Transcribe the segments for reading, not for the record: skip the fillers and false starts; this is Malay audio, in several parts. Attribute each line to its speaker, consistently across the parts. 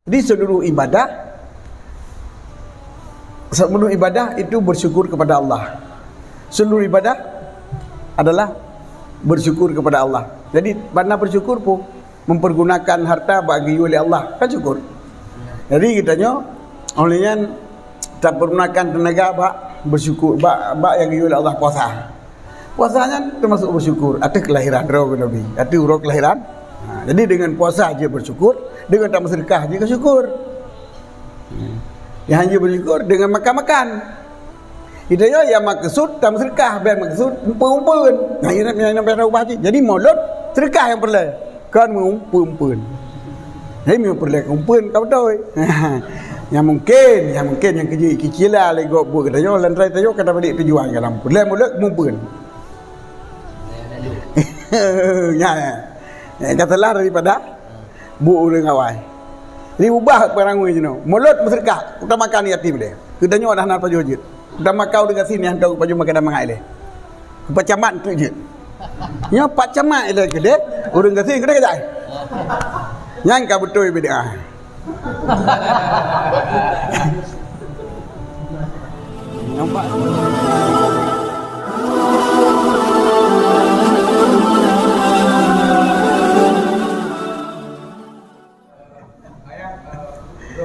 Speaker 1: Jadi seluruh ibadah itu bersyukur kepada Allah. Seluruh ibadah adalah bersyukur kepada Allah. Jadi mana bersyukur pun mempergunakan harta bagi oleh Allah, kan syukur. Jadi kitanya olehnya tak pergunakan tenaga bersyukur yang oleh Allah puasa. Puasanya termasuk bersyukur. Ada kelahiran roh Nabi. Ada urut kelahiran. Jadi dengan puasa aja bersyukur, dengan tak bersedekah aja bersyukur. Yang hanya bersyukur dengan makan-makan. Hidayah yang maksud tak bersedekah, biar maksud umpun-umpun. Nah, ini nak ubah je. Jadi mulut sedekah yang perlu. Kan umpun-umpun. Jadi memang perlu umpun kau tahu. Yang mungkin yang kecil lah lagi buat katanya lantrai tayo kata balik tujuan dalam mulut umpun. Katalah daripada bu dengan awal. Jadi ubah barang ni no. Mulut bersedekah, kita makan yatim dia. Kita nyo dah nak paju je. Kita makan dengan sini hantar paju makan dah mangai dia. Pak camat tu je. Nya pak camat dia ke dia, urang kasi ke dia. Yang ka betul beda. Nampak.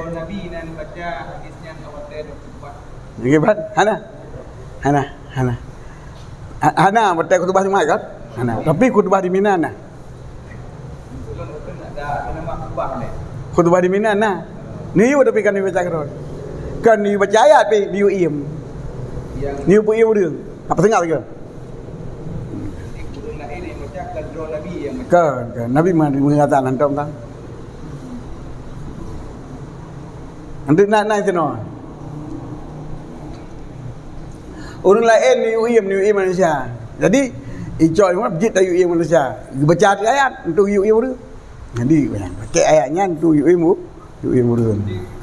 Speaker 2: Nabi dan baca hadisnya khawatir tempat.
Speaker 1: Gimana? Hana baca khutbah Jumaat kan? Hana. Tapi khutbah di Mina nah.
Speaker 2: Sebelum itu ada nama khutbah ni.
Speaker 1: Khutbah di Mina nah. Ni tapi kan ni baca kan. Kan ni baca ayat pi di UIM. Yang ni UIM dia. Apa tengah ke?
Speaker 2: Kurang lain yang baca kadro Nabi yang
Speaker 1: Kan Nabi mengatakan tentang Nanti nak itu no. Orang lain ni UIM Malaysia. Jadi ijau ni berjit dari UIM Malaysia. Baca ayat untuk UIM tu. Jadi pakai ayatnya untuk UIM tu.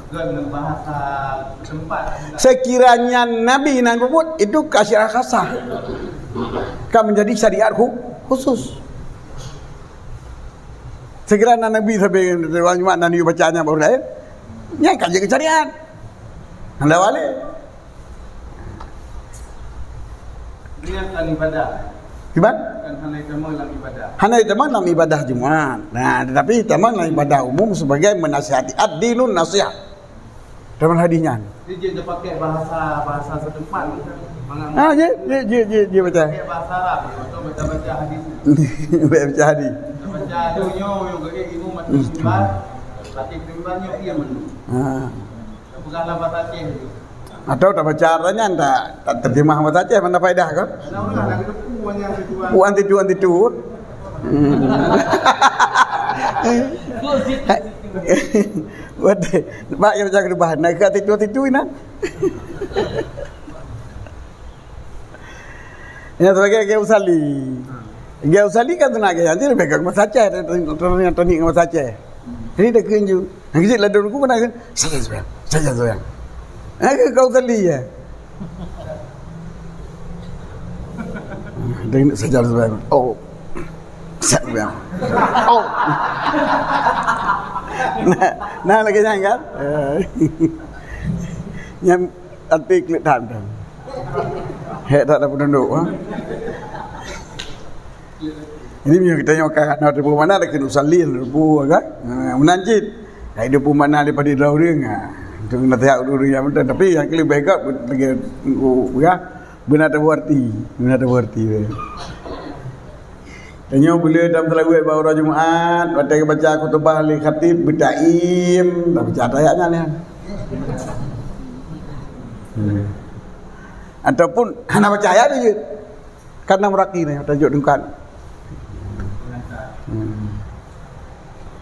Speaker 2: Dengan bahasa tempat.
Speaker 1: Sekiranya Nabi nan berbuat itu kasyarah khasah. Kan menjadi syariat khusus. Sekiranya Nabi sampai Jumaat Nabi bacanya baru lain. Yang kan jaga syariat. Anda balik.
Speaker 2: Niatkan ibadah.
Speaker 1: Gimana?
Speaker 2: Kan hanai tema dalam ibadah.
Speaker 1: Hanai tema dalam ibadah Jumaat. Nah, tetapi tema dalam ibadah umum sebagai menasihati ad-dinun nasihat. Dalam hadisnya.
Speaker 2: Dia pakai bahasa setempat.
Speaker 1: Dia baca.
Speaker 2: Pakai bahasa Arab atau baca hadis.
Speaker 1: Baca hadis.
Speaker 2: Baca dunia yang ilmu mati sumber. Latih ketimbangannya ia menu. Bukanlah bahasa Aceh itu.
Speaker 1: Atau tak baca artinya tak terjemah bahasa Aceh mana faedah kan?
Speaker 2: Nah, nak itu puan yang kedua.
Speaker 1: Puan titu. Buat mak yang baca kedua nak ke titu ina. Ya sebagai Gaya Usali kan tenaga yang dia pegang bahasa Aceh, ternik bahasa Aceh. Jadi dah kenju. Nak kecil ladun aku pernah kan. Saja sayang. Kau tali ya. Dengan saja sayang. Oh. Sayang. Oh. Nah lagi jangan kan? Yang arti klik tanda. Tak ada penduduk. Ini yang kita nyokan ada pun mana ada kena salin rupu kan menanjit ai dia pun mana daripada dau dia untuk nak tahu dulu yang betul tapi yang lebih baik bagi ya benar ada berarti tanya bila dalam selawat baru Jumaat baca khutbah li khatib berdaim tak baca ayatnya ni ataupun hanya baca ayat je karena meraki ni tajuk dengkan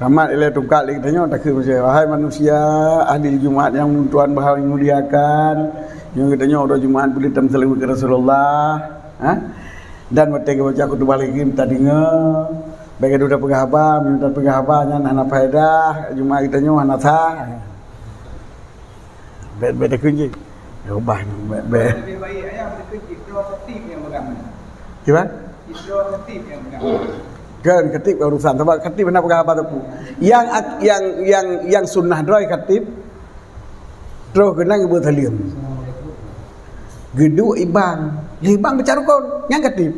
Speaker 1: Ramat ilai tungkak lagi tanya tak kira macam wahai manusia ahli Jumaat yang Tuhan bahwa muliakan yang katanya orang Jumaat boleh tamsal ke Rasulullah dan mereka baca khutbah lagi minta dengar bagi sudah penghabar minta penghabarnya anak faedah Jumaat katanya anak sah beda kunci ubah
Speaker 2: lebih baik ayah berkunci itu khatib yang pegang.
Speaker 1: Gimana?
Speaker 2: Itu khatib yang pegang.
Speaker 1: Kan khatib urusan sebab khatib mana berapa tu. Yang sunnah droi khatib terus kena bertalian. Geduk ibang baca rukun yang khatib.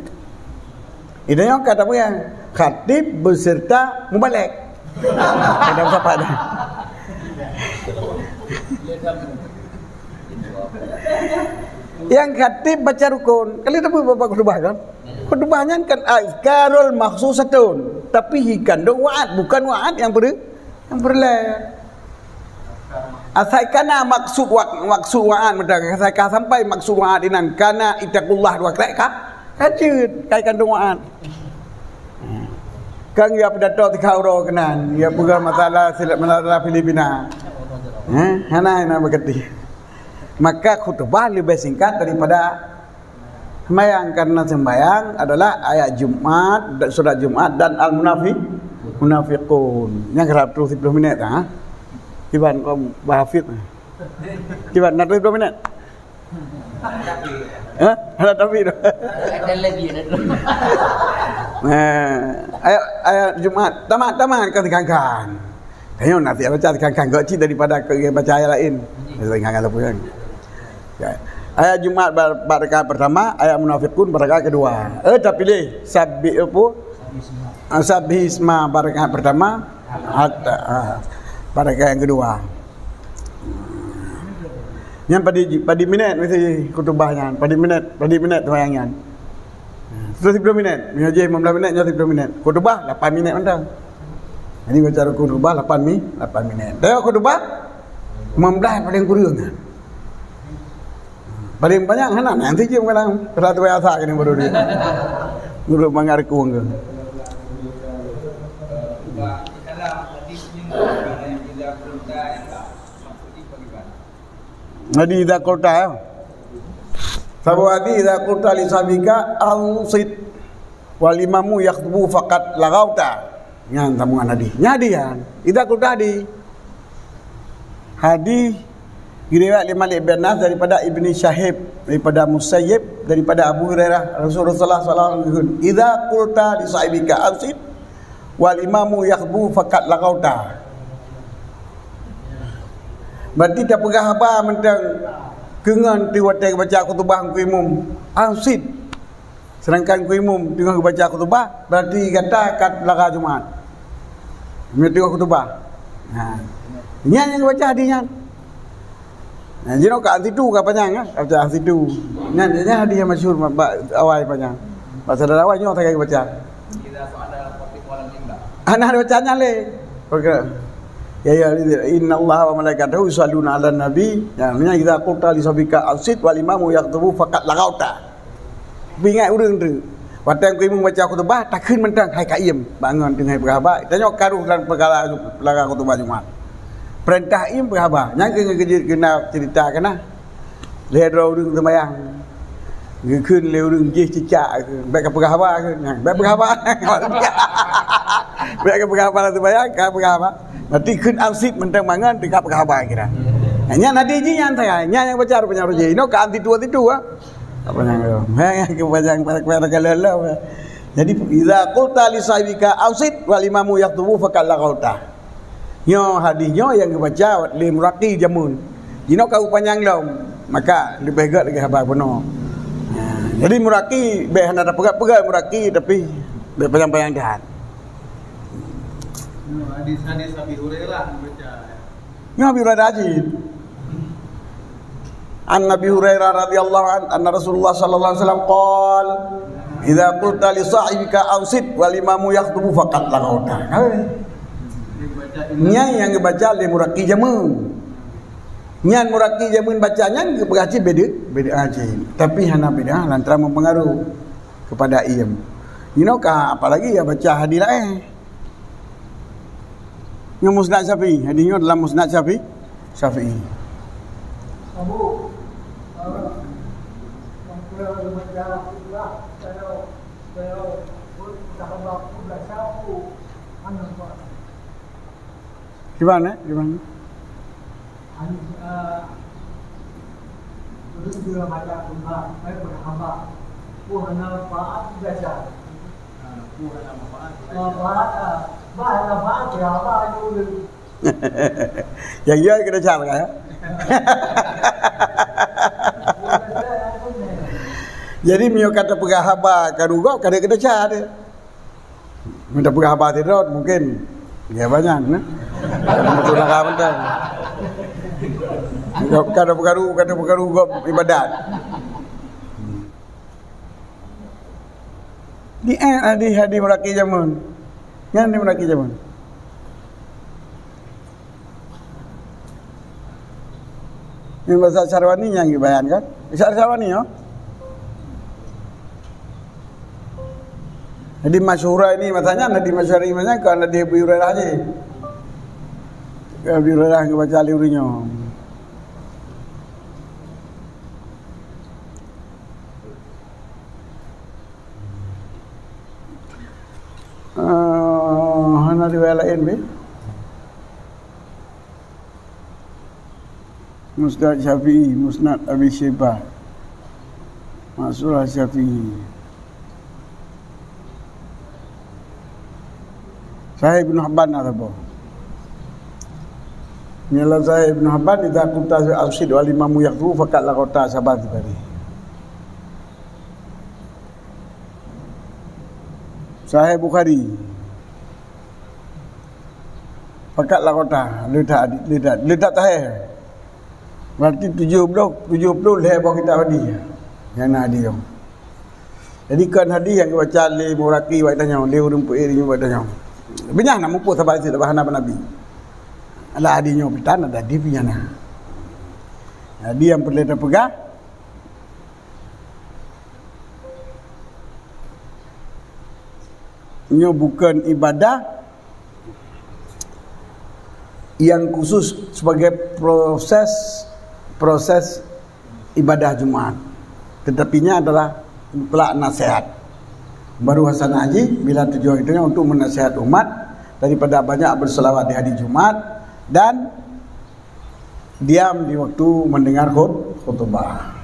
Speaker 1: Idanya kata apa yang khatib beserta mubalik. Ada apa dah? Yang khatib baca rukun. Kali tahu bapak khutbah kan? Khutbahnya kan azkarul makhsusatun, tapi hikandung wa'ad, bukan wa'ad yang berlain. Asaikana maksud wa'ad mendak asaika sampai maksud wa'ad inan kana itaqullah dua kali kajut kai kandung wa'ad. Kang ya pidato 3 euro kenan, ya bukan masalah Filipina. Hana berkati. Maka khutbah lebih singkat daripada sembahyang, karena sembahyang adalah ayat Jumat dan surat Jumat dan al-munafiqun. Yang kerap terus 10 minit ha. Kiban kau bahafid. Kiban nak 10 minit. Ada tapi dah.
Speaker 3: Ada lagi nak.
Speaker 1: Ayat Jumat tamat kan dikangkang. Tengok nanti baca dikangkang gaji daripada baca ayat lain. Dikangkang apa kan. Ayat Jumat rakaat pertama, ayat munafiqun rakaat kedua. Tak pilih sabbi apa? Sabbi isma rakaat pertama, rakaat yang kedua. Yang pada minit mesti khutbahnya, pada minit sembahyangnya. Terus 10 minit, mengaji 15 minit, 10 minit. Khutbah 8 minit mentang. Jadi baca khutbah 8 minit. Tengok khutbah 15 paling kurang. Paling banyak anak nanti je kadang peratu biasa kini baru dia. Guru mengarku ke. Hadi idza qulta. Sabu hadi idza qulta li sabika al-sid wal imamu yakhtubu faqat lagauta. Yang sambungan hadi. Nyadi kan. Idza qulta hadi diriwayat Malik bin Nas daripada Ibni Syahib, daripada Musayyib, daripada Abu Hurairah Rasulullah sallallahu alaihi wasallam, idza qulta li sahibika ansit wal imamu yakhbu faqat lagauta. Berarti tak pegah apa mentang kengan tiwate baca khutbah ku imam ansit, sedangkan ku imam tengah baca khutbah berarti kata kat laga Jumat mesti khutbah. Yang baca hadinya. Jino ka antitu ka panjang baca antitu. Nya hadiah masyhur awal panjang. Bahasa awal nyo tak baca.
Speaker 2: Kita soal topik malam ini enggak?
Speaker 1: Anak bacanya le. Ya innallaha wa malaikatahu yusalluna 'alan nabi. Yang kita qulta li sabika ansit wal imamu yaktubu faqat lagauta. Bingat urang tu. Watang ku imam baca khutbah tak keun mentang hai ka iem bangun dengan berapa. Tanya karuh dan perkara laga khutbah Jumat. Perintah im berapa? Yang kena cerita kena. Lero urang sembahyang. Keun le urang je cicak ke. Baik berapa ke? Baik berapa? Baik berapa lah sembahyang ka berapa? Nanti keun ansit mentang mangan dekat berapa kira. Hanya nadi ji yang saya, yang baca punya roji. Ino ka anti tua apa yang kepanjang para kalala. Jadi idza qulta li sahibika ansit wal imamu yaktubu faqad lagauta. Nyo hadisnya yang dibaca li muraqi jamun. Jino kau panjang lom, maka lebih baik lagi habar benar. Jadi muraqi be hendak pegat muraqi tapi be panjang dah.
Speaker 2: Hadis Abi Hurairah baca.
Speaker 1: Nyo Abi Hurairah aji. An Nabi Hurairah radhiyallahu anhu anna Rasulullah sallallahu alaihi wasallam qol idza qulta li sahibika ansit wal imamu yaktubu faqad lagauta. Nya yang baca le muraqi jamun. Nyan muraqi jamun bacanya berarti beda aja. Tapi hana beda lantaran mempengaruh kepada iem. Ka apalagi ya baca hadis lain. Yang musnad Syafi'i, hadisnya dalam musnad Syafi'i.
Speaker 4: Abu yang baca khutbah saya dah baku dah sapu mana Pak?
Speaker 1: Gimana?
Speaker 4: Terus dia baca khutbah, saya berhamba. Hana Pak baca.
Speaker 1: Yang dia kena cara ya. Jadi mio kata pegahaba karugo kada kena cara. Minta pegahaba tidak mungkin ya banyak nah. Betul nak bentar. Kata pegarugo ibadat. Di hadi meraki zaman. Yang di meraki zaman. Ini bahasa Sarwani yang dibayan kan? Bisa Sarwani ya? Jadi masyhura ini matanya Nadi masyhura ini matanya ke Nadi Abu Hurairah aja. Abu Hurairah ke baca liurinya. Hana riwayat lain be. Musnad Syafi'i, Musnad Abi Syaibah, Masurah Syafi'i. Sahih Ibn Hibban ada apa? Nila Sahih Ibn Hibban idza kunta al-sid wal imamu yaqru faqat la qata sabat bari. Sahih Bukhari. Faqat la qata lidat sahih. Berarti 70 lebih kita hadi. Yang nak hadi tu. Jadi kan hadi yang baca li muraki wa tanya li rumput iri wa tanya. Banyak nak mampu sahabat itu bahana Nabi. Ala hadinya pitan ada di piana. Hadi yang perlu kita pegang. Ini bukan ibadah yang khusus sebagai proses ibadah Jumat, tetapinya adalah pelak nasihat. Baru Hasan Haji bila tujuan itu untuk menasihat umat daripada banyak berselawat di hari Jumat dan diam di waktu mendengar khutbah.